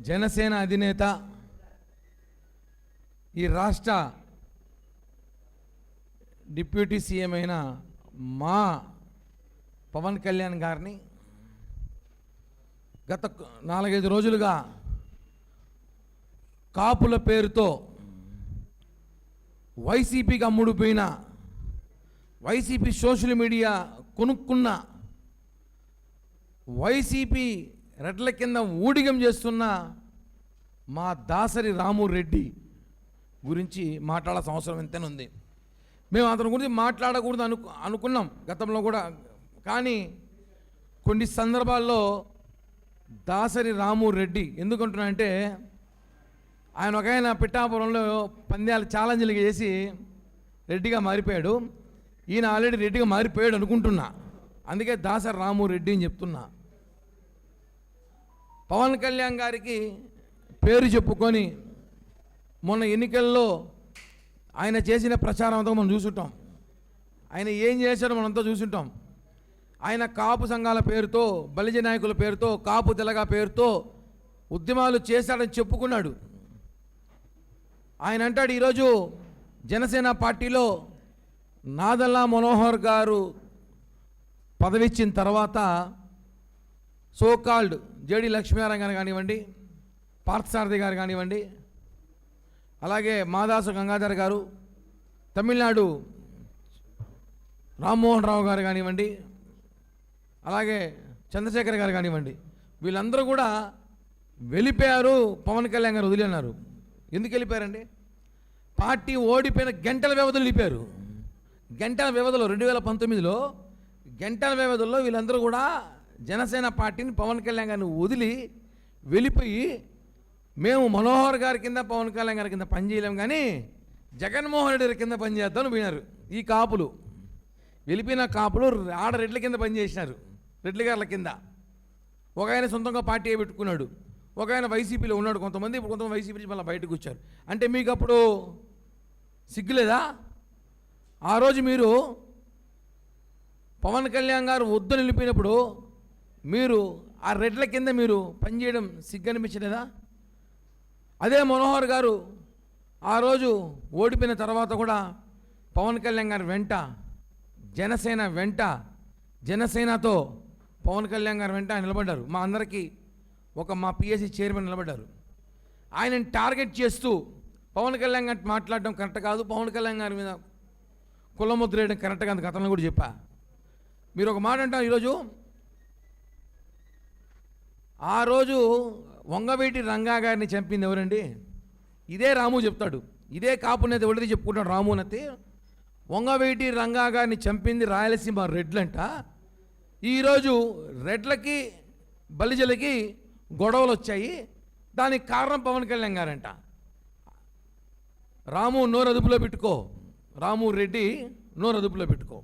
జనసేన అధినేత ఈ రాష్ట్ర డిప్యూటీ సీఎం అయిన మా పవన్ కళ్యాణ్ గారిని గత 4-5 రోజులుగా కాపుల పేరుతో వైసీపీకి అమ్ముడుపోయిన, వైసీపీ సోషల్ మీడియా కొనుక్కున్న, వైసీపీ రెడ్ల కింద ఊడిగం చేస్తున్న మా దాసరి రాము రెడ్డి గురించి మాట్లాడాల్సిన అవసరం ఎంతైనా ఉంది. మేము అతని గురించి మాట్లాడకూడదు అనుకున్నాం గతంలో కూడా. కానీ కొన్ని సందర్భాల్లో దాసరి రాము రెడ్డి ఎందుకంటున్నానంటే, ఆయన ఒక ఆయన పిఠాపురంలో పంద్యాలు ఛాలెంజ్లు చేసి రెడ్డిగా మారిపోయాడు. ఈయన ఆల్రెడీ రెడ్డిగా మారిపోయాడు అనుకుంటున్నా, అందుకే దాసరి రాము రెడ్డి అని చెప్తున్నా. పవన్ కళ్యాణ్ గారికి పేరు చెప్పుకొని మొన్న ఎన్నికల్లో ఆయన చేసిన ప్రచారం అంతా మనం చూసుంటాం. ఆయన ఏం చేశాడో మనంతా చూసుంటాం. ఆయన కాపు సంఘాల పేరుతో, బలిజ నాయకుల పేరుతో, కాపు తెలగ పేరుతో ఉద్యమాలు చేశాడని చెప్పుకున్నాడు. ఆయన అంటాడు, ఈరోజు జనసేన పార్టీలో నాదెళ్ల మనోహర్ గారు పదవి ఇచ్చిన తర్వాత సోకాల్డ్ జేడి లక్ష్మీనారాయణ గారు కానివ్వండి, పార్థసారథి గారు కానివ్వండి, అలాగే మాదాసు గంగాధర్ గారు, తమిళనాడు రామ్మోహన్ రావు గారు కానివ్వండి, అలాగే చంద్రశేఖర్ గారు కానివ్వండి, వీళ్ళందరూ కూడా వెళ్ళిపోయారు. పవన్ కళ్యాణ్ గారు వదిలినారు. ఎందుకు వెళ్ళిపోయారండి? పార్టీ ఓడిపోయిన గంటల వ్యవధిలో వెళ్ళిపోయారు. గంటల వ్యవధిలో 2019లో గంటల వ్యవధిలో వీళ్ళందరూ కూడా జనసేన పార్టీని, పవన్ కళ్యాణ్ గారిని వదిలి వెళ్ళిపోయి, మేము మనోహర్ గారి కింద, పవన్ కళ్యాణ్ గారి కింద పనిచేయలేము కానీ జగన్మోహన్ రెడ్డి కింద పనిచేద్దామని పోయినారు. ఈ కాపులు వెళ్ళిపోయిన కాపులు ఆడ రెడ్ల కింద పనిచేసినారు, రెడ్ల గారుల కింద. ఒక ఆయన సొంతంగా పార్టీ పెట్టుకున్నాడు, ఒక ఆయన వైసీపీలో ఉన్నాడు, కొంతమంది ఇప్పుడు కొంతమంది వైసీపీ నుంచి మళ్ళీ బయటకు వచ్చారు. అంటే మీకు అప్పుడు సిగ్గులేదా? ఆ రోజు మీరు పవన్ కళ్యాణ్ గారు వద్దు నిలిపినప్పుడు మీరు ఆ రెడ్ల కింద మీరు పనిచేయడం సిగ్గనిపించలేదా? అదే మనోహర్ గారు ఆ రోజు ఓడిపోయిన తర్వాత కూడా పవన్ కళ్యాణ్ గారు వెంట, జనసేన వెంట, జనసేనతో పవన్ కళ్యాణ్ గారు వెంట ఆయన నిలబడ్డారు. మా అందరికీ మా పిఎస్సి చైర్మన్ నిలబడ్డారు. ఆయనని టార్గెట్ చేస్తూ పవన్ కళ్యాణ్ గారు మాట్లాడడం కరెక్ట్ కాదు, పవన్ కళ్యాణ్ గారి మీద కులముద్ర వేయడం కరెక్ట్ కాదు, గతంలో కూడా చెప్పా. మీరు ఒక మాట అంటారు, ఈరోజు ఆ రోజు వంగవీటి రంగా గారిని చంపింది ఎవరండి? ఇదే రాము చెప్తాడు, ఇదే కాపునేత ఎవరిది చెప్పుకుంటాడు రామునతి. వంగవీటి రంగా గారిని చంపింది రాయలసీమ రెడ్లంట. ఈరోజు రెడ్లకి బలిజలకి గొడవలు వచ్చాయి, దానికి కారణం పవన్ కళ్యాణ్ గారంట. రాము నోరు అదుపులో పెట్టుకో, రాము రెడ్డి నోరు అదుపులో పెట్టుకో.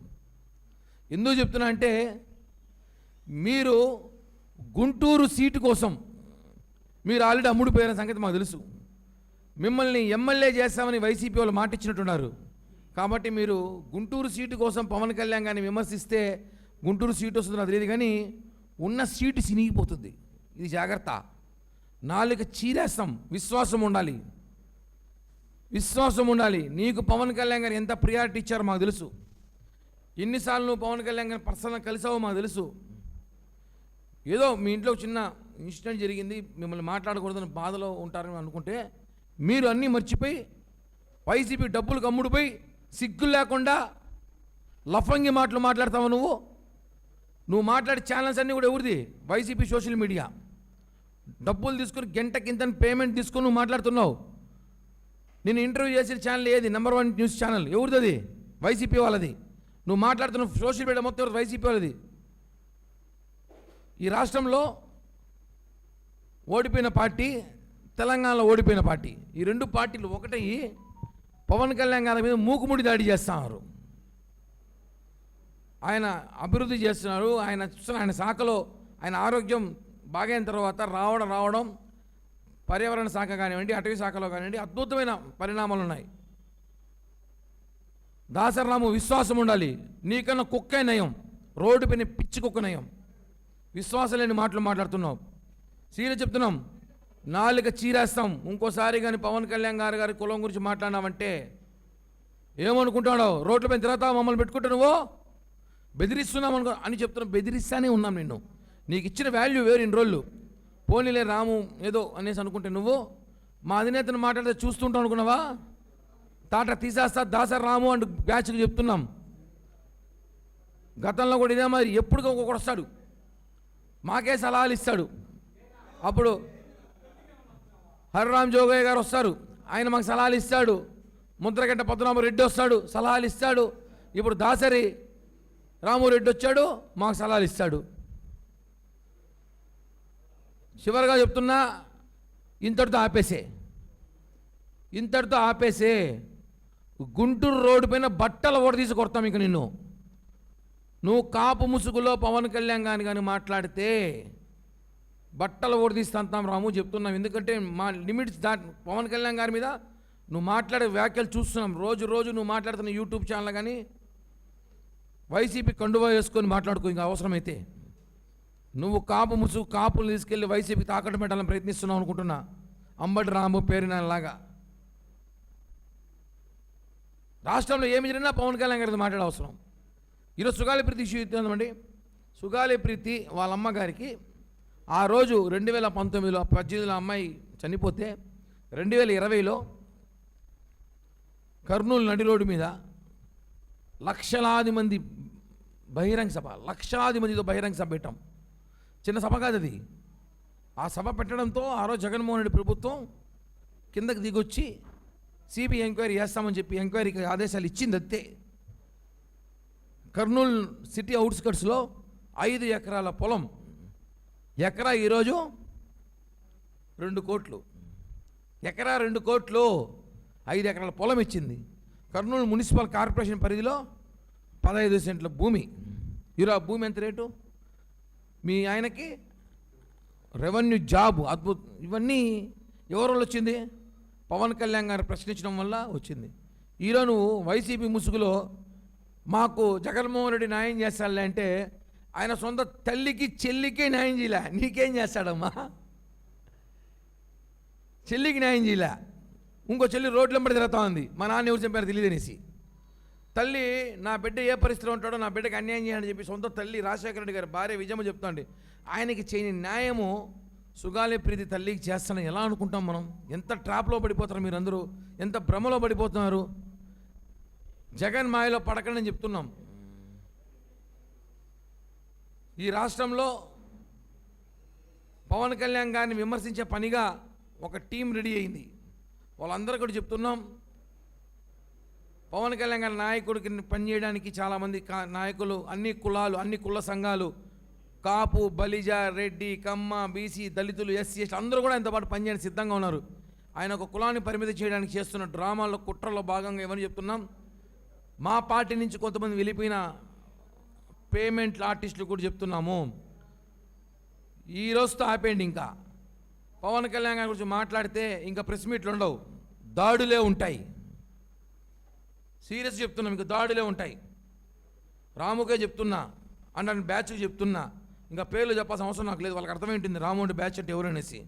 ఎందుకు చెప్తున్నా అంటే, మీరు గుంటూరు సీటు కోసం మీరు ఆల్రెడీ అమ్ముడిపోయిన సంగతి మాకు తెలుసు. మిమ్మల్ని ఎమ్మెల్యే చేస్తామని వైసీపీ వాళ్ళు మాట ఇచ్చినట్టున్నారు. కాబట్టి మీరు గుంటూరు సీటు కోసం పవన్ కళ్యాణ్ గారిని విమర్శిస్తే గుంటూరు సీటు వస్తుందో తెలియదు, కానీ ఉన్న సీటు సినిగిపోతుంది. ఇది జాగ్రత్త. నాలుక చీరేస్తాం. విశ్వాసం ఉండాలి, విశ్వాసం ఉండాలి. నీకు పవన్ కళ్యాణ్ గారు ఎంత ప్రియారిటీ ఇచ్చారో మాకు తెలుసు. ఎన్నిసార్లు నువ్వు పవన్ కళ్యాణ్ గారిని పర్సనల్గా కలిసావో మాకు తెలుసు. ఏదో మీ ఇంట్లో చిన్న ఇన్సిడెంట్ జరిగింది, మిమ్మల్ని మాట్లాడకూడదని బాధలో ఉంటారని అనుకుంటే మీరు అన్నీ మర్చిపోయి వైసీపీ డబ్బులకు అమ్ముడుపోయి సిగ్గులు లేకుండా లఫంగి మాటలు మాట్లాడతావు. నువ్వు మాట్లాడే ఛానల్స్ అన్నీ కూడా ఎవరిది? YCP social media. డబ్బులు తీసుకుని గంటకింత పేమెంట్ తీసుకుని నువ్వు మాట్లాడుతున్నావు. నేను ఇంటర్వ్యూ చేసిన ఛానల్ ఏది? Number 1 news channel. ఎవరిది? వైసీపీ వాళ్ళది. నువ్వు మాట్లాడుతున్నావు సోషల్ మీడియా మొత్తం వైసీపీ వాళ్ళది. ఈ రాష్ట్రంలో ఓడిపోయిన పార్టీ, తెలంగాణలో ఓడిపోయిన పార్టీ, ఈ 2 పార్టీలు ఒకటయ్యి పవన్ కళ్యాణ్ గారి మీద మూకుముడి దాడి చేస్తున్నారు. ఆయన అభివృద్ధి చేస్తున్నారు. ఆయన శాఖలో ఆయన ఆరోగ్యం బాగైన తర్వాత రావడం పర్యావరణ శాఖ కానివ్వండి, అటవీ శాఖలో కానివ్వండి అద్భుతమైన పరిణామాలు ఉన్నాయి. దాసరి రాము విశ్వాసం ఉండాలి. నీకన్నా కుక్కే నయం, రోడ్డు పైన పిచ్చి కుక్క నయం. విశ్వాసం లేని మాటలు మాట్లాడుతున్నావు. సీరియస్ చెప్తున్నాం. నాలుక చీరేస్తాం. ఇంకోసారి కానీ పవన్ కళ్యాణ్ గారి కులం గురించి మాట్లాడినావంటే ఏమనుకుంటాడో, రోడ్ల పైన తిరుగుతావు, మమ్మల్ని పెట్టుకుంటా నువ్వు బెదిరిస్తున్నాం అనుకో అని చెప్తున్నావు. బెదిరిస్తానే ఉన్నాం నిన్ను. నీకు ఇచ్చిన వాల్యూ వేరు ఇన్ని రోజులు. పోనీలే రాము ఏదో అనేసి అనుకుంటే నువ్వు మా అధినేతను మాట్లాడితే చూస్తుంటావు అనుకున్నావా? తాట తీసేస్తా దాసరి రాము అంటూ బ్యాచ్కి చెప్తున్నాం. గతంలో కూడా ఇదే మరి ఎప్పుడు ఒక్కొక్కడు వస్తాడు, మాకే సలహాలు ఇస్తాడు. అప్పుడు హరిరామ్ జోగయ్య గారు వస్తారు, ఆయన మాకు సలహాలు ఇస్తాడు. ముద్రగడ్డ పద్మనాభరెడ్డి వస్తాడు, సలహాలు ఇస్తాడు. ఇప్పుడు దాసరి రామురెడ్డి వచ్చాడు, మాకు సలహాలు ఇస్తాడు. చివరిగా చెప్తున్నా, ఇంతటితో ఆపేసే. గుంటూరు రోడ్డు పైన బట్టలు ఓడదీసి కొడతాం ఇక నిన్ను. నువ్వు కాపు ముసుగులో పవన్ కళ్యాణ్ కానీ మాట్లాడితే బట్టలు ఓడదీస్తాం రాము చెప్తున్నాం. ఎందుకంటే మా లిమిట్స్ పవన్ కళ్యాణ్ గారి మీద నువ్వు మాట్లాడే వ్యాఖ్యలు చూస్తున్నాం. రోజు నువ్వు మాట్లాడుతున్న యూట్యూబ్ ఛానల్ కానీ వైసీపీ కండువా వేసుకొని మాట్లాడుకో. ఇంకా అవసరమైతే నువ్వు కాపు ముసుగు కాపులు తీసుకెళ్ళి వైసీపీ తాకట్టు పెట్టాలని ప్రయత్నిస్తున్నావు అనుకుంటున్నా. అంబటి రాము పేరునాలాగా రాష్ట్రంలో ఏమి జరిగినా పవన్ కళ్యాణ్ గారితో మాట్లాడే అవసరం. ఈరోజు సుగాలి ప్రీతి ఇష్యూ ఇస్తుందండి. సుగాలి ప్రీతి వాళ్ళ అమ్మగారికి ఆ రోజు 2019లో 18లో అమ్మాయి చనిపోతే 2020లో కర్నూలు నడి రోడ్డు మీద లక్షలాది మందితో బహిరంగ సభ పెట్టాం. చిన్న సభ కాదు అది. ఆ సభ పెట్టడంతో ఆ రోజు జగన్మోహన్ రెడ్డి ప్రభుత్వం కిందకి దిగొచ్చి సిబిఐ ఎంక్వైరీ చేస్తామని చెప్పి ఎంక్వైరీకి ఆదేశాలు ఇచ్చింది. అంతే. కర్నూలు సిటీ అవుట్స్కట్స్లో 5 ఎకరాల పొలం, ఎకరా ఈరోజు 2 కోట్లు. ఎకరా 2 కోట్లు, 5 ఎకరాల పొలం ఇచ్చింది. కర్నూలు మున్సిపల్ కార్పొరేషన్ పరిధిలో 15 సెంట్ల భూమి. ఈరోజు భూమి ఎంత రేటు? మీ ఆయనకి రెవెన్యూ జాబ్ అద్భుతం. ఇవన్నీ ఎవరి వల్ల వచ్చింది? పవన్ కళ్యాణ్ గారు ప్రశ్నించడం వల్ల వచ్చింది. ఈరోజు నువ్వు వైసీపీ ముసుగులో మాకు జగన్మోహన్ రెడ్డి న్యాయం చేస్తాడులే అంటే ఆయన సొంత తల్లికి చెల్లికి న్యాయం చేయలే, నీకేం చేస్తాడమ్మా? చెల్లికి న్యాయం చేయలే. ఇంకో చెల్లి రోడ్ల వెంబడి తిరుగుతా ఉంది, మా నాన్న ఎవరు చెప్పారు తెలియదనేసి. తల్లి నా బిడ్డ ఏ పరిస్థితిలో ఉంటాడో, నా బిడ్డకి అన్యాయం చేయాలని చెప్పి సొంత తల్లి రాజశేఖర రెడ్డి గారి భార్య విజయమ్మ చెప్తాండి. ఆయనకి చేయని న్యాయము సుగాలి ప్రీతి తల్లికి చేస్తానని ఎలా అనుకుంటాం మనం? ఎంత ట్రాప్లో పడిపోతారు మీరందరూ, ఎంత భ్రమలో పడిపోతున్నారు. జగన్ మాయలో పడకండి అని చెప్తున్నాం. ఈ రాష్ట్రంలో పవన్ కళ్యాణ్ గారిని విమర్శించే పనిగా ఒక టీం రెడీ అయింది. వాళ్ళందరూ కూడా చెప్తున్నాం, పవన్ కళ్యాణ్ గారి నాయకుడికి పనిచేయడానికి చాలామంది నాయకులు, అన్ని కులాలు, అన్ని కుల సంఘాలు, కాపు, బలిజ, రెడ్డి, కమ్మ, బీసీ, దళితులు, ఎస్సీ, ఎస్టీ అందరూ కూడా ఆయనతో పాటు పనిచేయడానికి సిద్ధంగా ఉన్నారు. ఆయన ఒక కులాన్ని పరిమితి చేయడానికి చేస్తున్న డ్రామాల్లో, కుట్రలో భాగంగా ఏమని చెప్తున్నాం, మా పార్టీ నుంచి కొంతమంది వెళ్ళిపోయిన పేమెంట్ ఆర్టిస్టులు కూడా చెప్తున్నాము, ఈ రోజుతో ఆపేయండి. ఇంకా పవన్ కళ్యాణ్ గారి గురించి మాట్లాడితే ఇంకా ప్రెస్ మీట్లు ఉండవు, దాడులే ఉంటాయి. సీరియస్ చెప్తున్నాం, ఇంకా దాడులే ఉంటాయి. రాముకే చెప్తున్నా, అంటే బ్యాచ్కి చెప్తున్నా, ఇంకా పేర్లు చెప్పాల్సిన అవసరం నాకు లేదు. వాళ్ళకి అర్థమైంటుంది రాము అంటే బ్యాచ్ అంటే ఎవరనేసి.